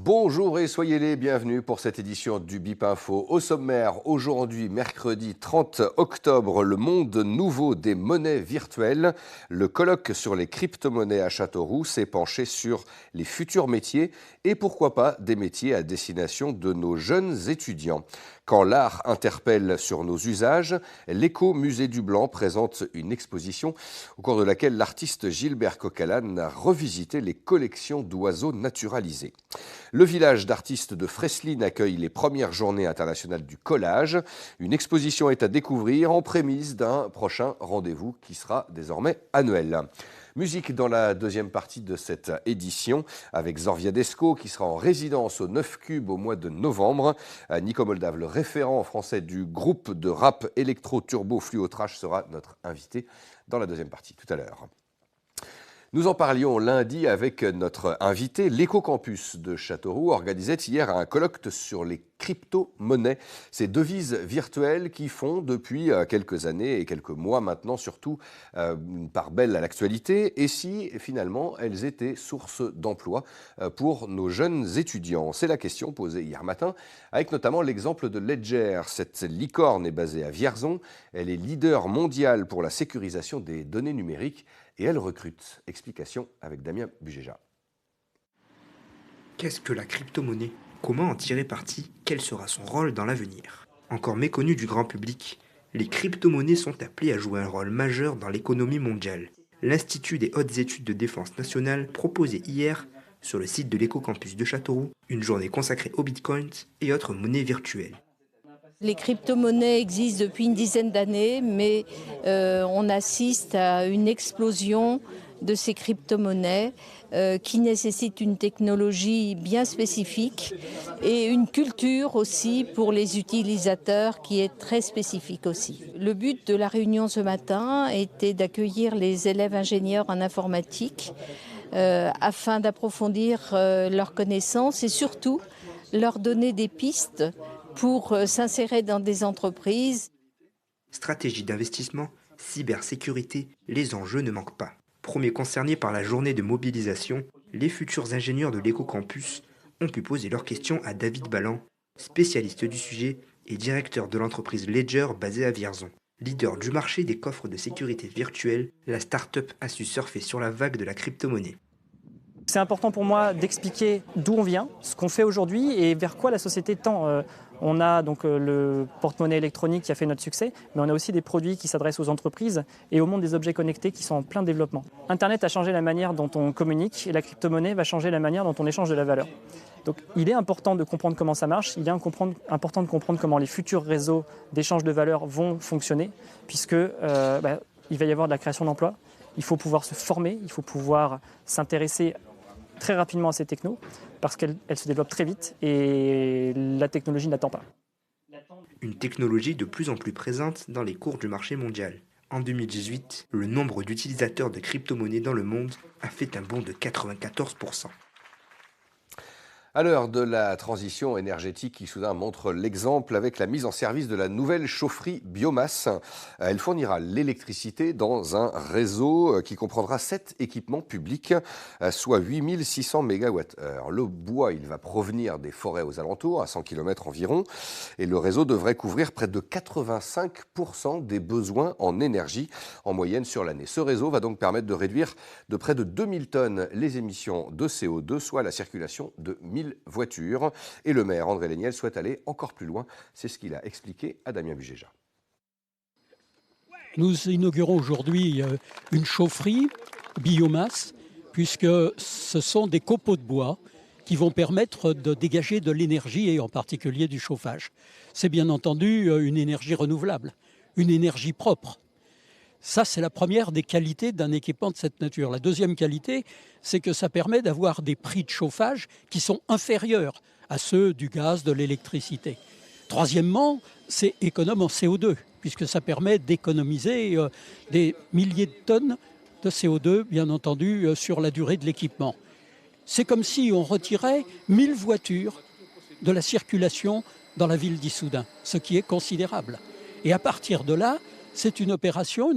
Bonjour et soyez les bienvenus pour cette édition du BIP Info. Au sommaire, aujourd'hui, mercredi 30 octobre, le monde nouveau des monnaies virtuelles. Le colloque sur les crypto-monnaies à Châteauroux s'est penché sur les futurs métiers et pourquoi pas des métiers à destination de nos jeunes étudiants. Quand l'art interpelle sur nos usages, l'Éco-Musée du Blanc présente une exposition au cours de laquelle l'artiste Gilbert Coquelin a revisité les collections d'oiseaux naturalisés. Le village d'artistes de Fresline accueille les premières journées internationales du collage. Une exposition est à découvrir en prémisse d'un prochain rendez-vous qui sera désormais annuel. Musique dans la deuxième partie de cette édition avec Zorviadesco qui sera en résidence au 9 Cube au mois de novembre. Nico Moldave, le référent français du groupe de rap électro-turbo Fluotrash, sera notre invité dans la deuxième partie tout à l'heure. Nous en parlions lundi avec notre invité. L'Éco-Campus de Châteauroux organisait hier un colloque sur les crypto-monnaies, ces devises virtuelles qui font depuis quelques années et quelques mois maintenant surtout une part belle à l'actualité. Et si finalement elles étaient source d'emploi pour nos jeunes étudiants? C'est la question posée hier matin avec notamment l'exemple de Ledger. Cette licorne est basée à Vierzon. Elle est leader mondial pour la sécurisation des données numériques. Et elle recrute. Explication avec Damien Bugéja. Qu'est-ce que la crypto-monnaie? Comment en tirer parti? Quel sera son rôle dans l'avenir? Encore méconnu du grand public, les crypto-monnaies sont appelées à jouer un rôle majeur dans l'économie mondiale. L'Institut des hautes études de défense nationale proposait hier, sur le site de l'Éco-Campus de Châteauroux, une journée consacrée aux bitcoins et autres monnaies virtuelles. Les crypto-monnaies existent depuis une dizaine d'années, mais on assiste à une explosion de ces crypto-monnaies qui nécessitent une technologie bien spécifique et une culture aussi pour les utilisateurs qui est très spécifique aussi. Le but de la réunion ce matin était d'accueillir les élèves ingénieurs en informatique afin d'approfondir leurs connaissances et surtout leur donner des pistes pour s'insérer dans des entreprises. Stratégie d'investissement, cybersécurité, les enjeux ne manquent pas. Premiers concernés par la journée de mobilisation, les futurs ingénieurs de l'Éco-Campus ont pu poser leurs questions à David Ballan, spécialiste du sujet et directeur de l'entreprise Ledger basée à Vierzon. Leader du marché des coffres de sécurité virtuelle, la start-up a su surfer sur la vague de la crypto-monnaie. C'est important pour moi d'expliquer d'où on vient, ce qu'on fait aujourd'hui et vers quoi la société tend. On a donc le porte-monnaie électronique qui a fait notre succès, mais on a aussi des produits qui s'adressent aux entreprises et au monde des objets connectés qui sont en plein développement. Internet a changé la manière dont on communique et la crypto-monnaie va changer la manière dont on échange de la valeur. Donc il est important de comprendre comment ça marche, il est important de comprendre comment les futurs réseaux d'échange de valeur vont fonctionner, puisque il va y avoir de la création d'emplois, il faut pouvoir se former, il faut pouvoir s'intéresser très rapidement à ces technos parce qu'elles se développent très vite et la technologie n'attend pas. Une technologie de plus en plus présente dans les cours du marché mondial. En 2018, le nombre d'utilisateurs de crypto-monnaies dans le monde a fait un bond de 94%. À l'heure de la transition énergétique qui soudain montre l'exemple avec la mise en service de la nouvelle chaufferie biomasse. Elle fournira l'électricité dans un réseau qui comprendra 7 équipements publics, soit 8600 MWh. Le bois, il va provenir des forêts aux alentours, à 100 km environ, et le réseau devrait couvrir près de 85% des besoins en énergie en moyenne sur l'année. Ce réseau va donc permettre de réduire de près de 2000 tonnes les émissions de CO2, soit la circulation de 1000 voitures. Et le maire André Léniel souhaite aller encore plus loin. C'est ce qu'il a expliqué à Damien Bugéja. Nous inaugurons aujourd'hui une chaufferie biomasse, puisque ce sont des copeaux de bois qui vont permettre de dégager de l'énergie et en particulier du chauffage. C'est bien entendu une énergie renouvelable, une énergie propre. Ça, c'est la première des qualités d'un équipement de cette nature. La deuxième qualité, c'est que ça permet d'avoir des prix de chauffage qui sont inférieurs à ceux du gaz, de l'électricité. Troisièmement, c'est économe en CO2, puisque ça permet d'économiser des milliers de tonnes de CO2, bien entendu, sur la durée de l'équipement. C'est comme si on retirait 1000 voitures de la circulation dans la ville d'Issoudun, ce qui est considérable. Et à partir de là, C'est une opération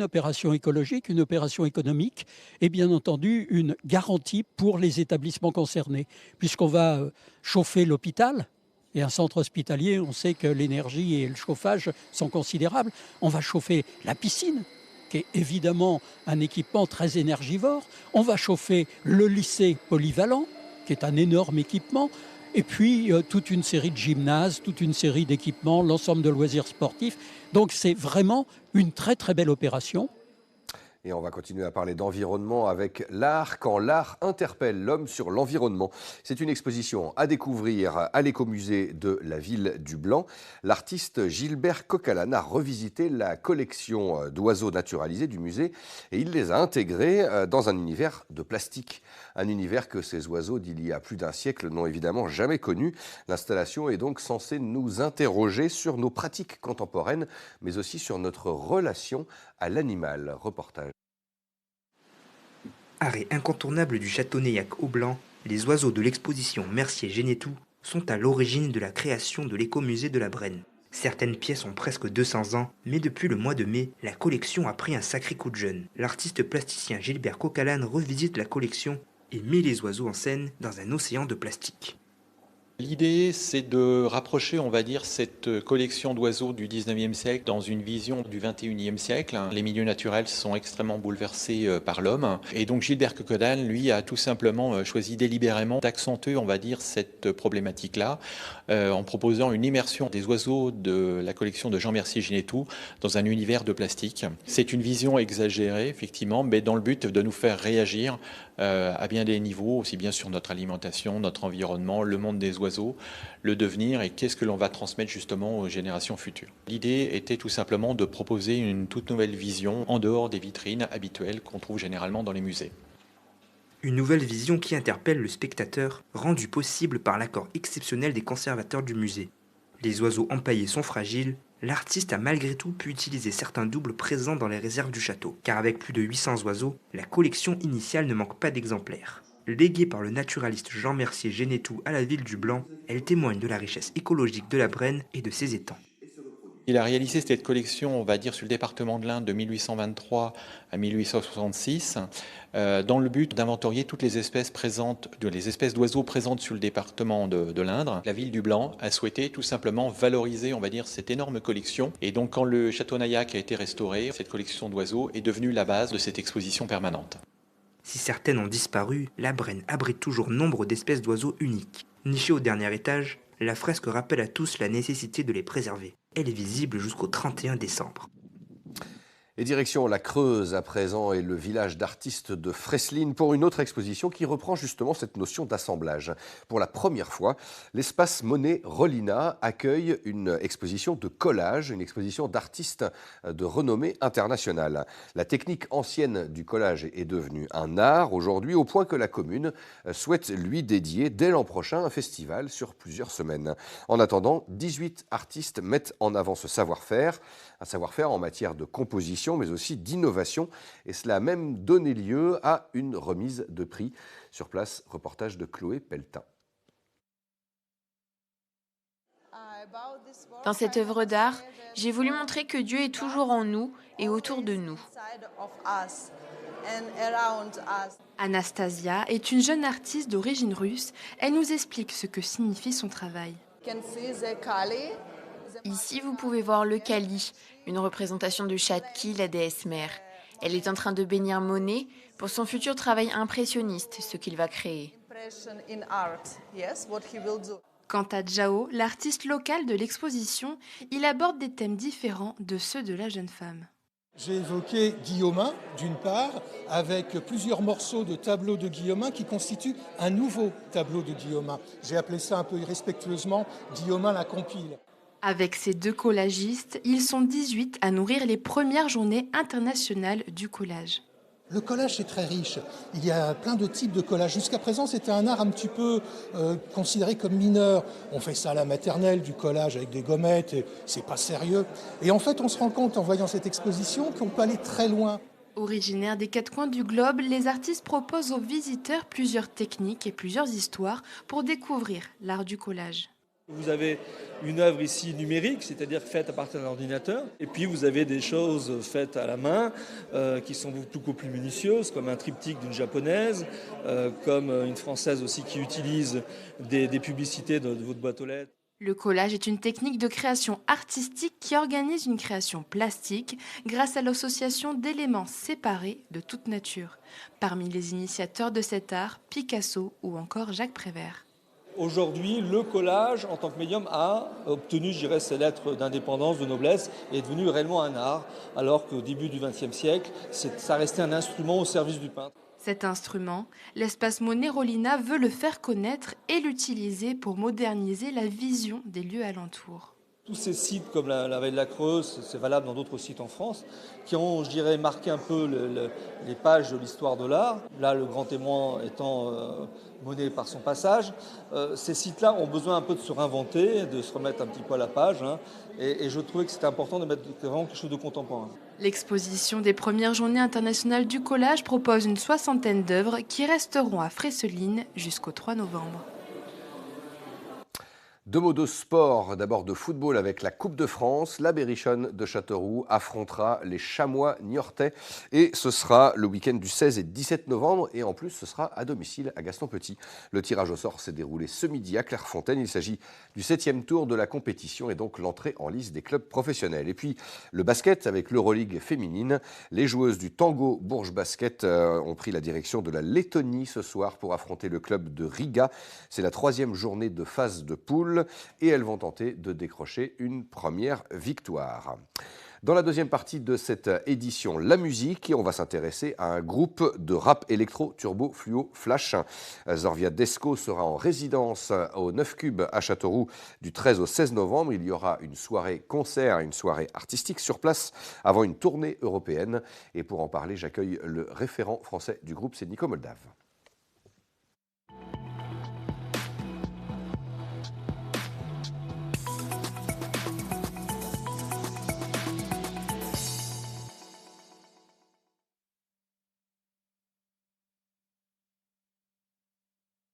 écologique, une opération économique et bien entendu une garantie pour les établissements concernés, puisqu'on va chauffer l'hôpital. Et un centre hospitalier, on sait que l'énergie et le chauffage sont considérables. On va chauffer la piscine, qui est évidemment un équipement très énergivore. On va chauffer le lycée polyvalent, qui est un énorme équipement. Et puis toute une série de gymnases, toute une série d'équipements, l'ensemble de loisirs sportifs. Donc c'est vraiment une très très belle opération. Et on va continuer à parler d'environnement avec l'art, quand l'art interpelle l'homme sur l'environnement. C'est une exposition à découvrir à l'écomusée de la ville du Blanc. L'artiste Gilbert Coquelin a revisité la collection d'oiseaux naturalisés du musée et il les a intégrés dans un univers de plastique. Un univers que ces oiseaux d'il y a plus d'un siècle n'ont évidemment jamais connu. L'installation est donc censée nous interroger sur nos pratiques contemporaines, mais aussi sur notre relation à l'animal. Reportage. Arrêt incontournable du château Neillac au Blanc, les oiseaux de l'exposition Mercier-Genétou sont à l'origine de la création de l'écomusée de la Brenne. Certaines pièces ont presque 200 ans, mais depuis le mois de mai, la collection a pris un sacré coup de jeune. L'artiste plasticien Gilbert Coquelin revisite la collection et met les oiseaux en scène dans un océan de plastique. L'idée, c'est de rapprocher, on va dire, cette collection d'oiseaux du 19e siècle dans une vision du 21e siècle. Les milieux naturels sont extrêmement bouleversés par l'homme. Et donc Gilbert Coquelin, lui, a tout simplement choisi délibérément d'accentuer, on va dire, cette problématique-là en proposant une immersion des oiseaux de la collection de Jean Mercier-Genétou dans un univers de plastique. C'est une vision exagérée, effectivement, mais dans le but de nous faire réagir à bien des niveaux, aussi bien sur notre alimentation, notre environnement, le monde des oiseaux, le devenir et qu'est-ce que l'on va transmettre justement aux générations futures. L'idée était tout simplement de proposer une toute nouvelle vision en dehors des vitrines habituelles qu'on trouve généralement dans les musées. Une nouvelle vision qui interpelle le spectateur, rendue possible par l'accord exceptionnel des conservateurs du musée. Les oiseaux empaillés sont fragiles, l'artiste a malgré tout pu utiliser certains doubles présents dans les réserves du château, car avec plus de 800 oiseaux, la collection initiale ne manque pas d'exemplaires. Léguée par le naturaliste Jean Mercier-Genétou à la ville du Blanc, elle témoigne de la richesse écologique de la Brenne et de ses étangs. Il a réalisé cette collection, on va dire, sur le département de l'Indre de 1823 à 1866, dans le but d'inventorier toutes les espèces d'oiseaux présentes sur le département de l'Indre. La ville du Blanc a souhaité tout simplement valoriser, on va dire, cette énorme collection. Et donc, quand le château Neillac a été restauré, cette collection d'oiseaux est devenue la base de cette exposition permanente. Si certaines ont disparu, la Brenne abrite toujours nombre d'espèces d'oiseaux uniques. Nichée au dernier étage, la fresque rappelle à tous la nécessité de les préserver. Elle est visible jusqu'au 31 décembre. Et direction la Creuse à présent et le village d'artistes de Fresline pour une autre exposition qui reprend justement cette notion d'assemblage. Pour la première fois, l'espace Monet Rolina accueille une exposition de collage, une exposition d'artistes de renommée internationale. La technique ancienne du collage est devenue un art aujourd'hui au point que la commune souhaite lui dédier dès l'an prochain un festival sur plusieurs semaines. En attendant, 18 artistes mettent en avant ce savoir-faire, un savoir-faire en matière de composition mais aussi d'innovation. Et cela a même donné lieu à une remise de prix. Sur place, reportage de Chloé Pelletin. Dans cette œuvre d'art, j'ai voulu montrer que Dieu est toujours en nous et autour de nous. Anastasia est une jeune artiste d'origine russe. Elle nous explique ce que signifie son travail. Ici, vous pouvez voir le Kali, une représentation de Chatki, la déesse mère. Elle est en train de bénir Monet pour son futur travail impressionniste, ce qu'il va créer. Quant à Jao, l'artiste local de l'exposition, il aborde des thèmes différents de ceux de la jeune femme. J'ai évoqué Guillaumin, d'une part, avec plusieurs morceaux de tableaux de Guillaumin qui constituent un nouveau tableau de Guillaumin. J'ai appelé ça un peu irrespectueusement Guillaumin la compile. Avec ces deux collagistes, ils sont 18 à nourrir les premières journées internationales du collage. Le collage, c'est très riche. Il y a plein de types de collage. Jusqu'à présent, c'était un art un petit peu considéré comme mineur. On fait ça à la maternelle, du collage avec des gommettes, et c'est pas sérieux. Et en fait, on se rend compte en voyant cette exposition qu'on peut aller très loin. Originaires des quatre coins du globe, les artistes proposent aux visiteurs plusieurs techniques et plusieurs histoires pour découvrir l'art du collage. Vous avez une œuvre ici numérique, c'est-à-dire faite à partir d'un ordinateur. Et puis vous avez des choses faites à la main qui sont beaucoup plus minutieuses, comme un triptyque d'une japonaise, comme une française aussi qui utilise des publicités de votre boîte aux lettres. Le collage est une technique de création artistique qui organise une création plastique grâce à l'association d'éléments séparés de toute nature. Parmi les initiateurs de cet art, Picasso ou encore Jacques Prévert. Aujourd'hui, le collage, en tant que médium, a obtenu, je dirais, ses lettres d'indépendance, de noblesse, et est devenu réellement un art, alors qu'au début du XXe siècle, ça restait un instrument au service du peintre. Cet instrument, l'espace Monet Rolina veut le faire connaître et l'utiliser pour moderniser la vision des lieux alentours. Tous ces sites comme la Vallée de la Creuse, c'est valable dans d'autres sites en France, qui ont, je dirais, marqué un peu les pages de l'histoire de l'art. Là, le grand témoin étant Monet par son passage. Ces sites-là ont besoin un peu de se réinventer, de se remettre un petit peu à la page. Et je trouvais que c'était important de mettre vraiment quelque chose de contemporain. L'exposition des premières journées internationales du collage propose une 60aine d'œuvres qui resteront à Fresseline jusqu'au 3 novembre. Deux mots de sport, d'abord de football avec la Coupe de France. La Berrichonne de Châteauroux affrontera les Chamois niortais et ce sera le week-end du 16 et 17 novembre et en plus ce sera à domicile à Gaston-Petit. Le tirage au sort s'est déroulé ce midi à Clairefontaine. Il s'agit du 7e tour de la compétition et donc l'entrée en lice des clubs professionnels. Et puis le basket avec l'Euroleague féminine. Les joueuses du Tango Bourges Basket ont pris la direction de la Lettonie ce soir pour affronter le club de Riga. C'est la 3e journée de phase de poule. Et elles vont tenter de décrocher une première victoire. Dans la deuxième partie de cette édition, la musique, et on va s'intéresser à un groupe de rap électro turbo fluo flash. Zorvia Desco sera en résidence au 9 Cube à Châteauroux du 13 au 16 novembre. Il y aura une soirée concert, une soirée artistique sur place avant une tournée européenne. Et pour en parler, j'accueille le référent français du groupe, c'est Nico Moldave.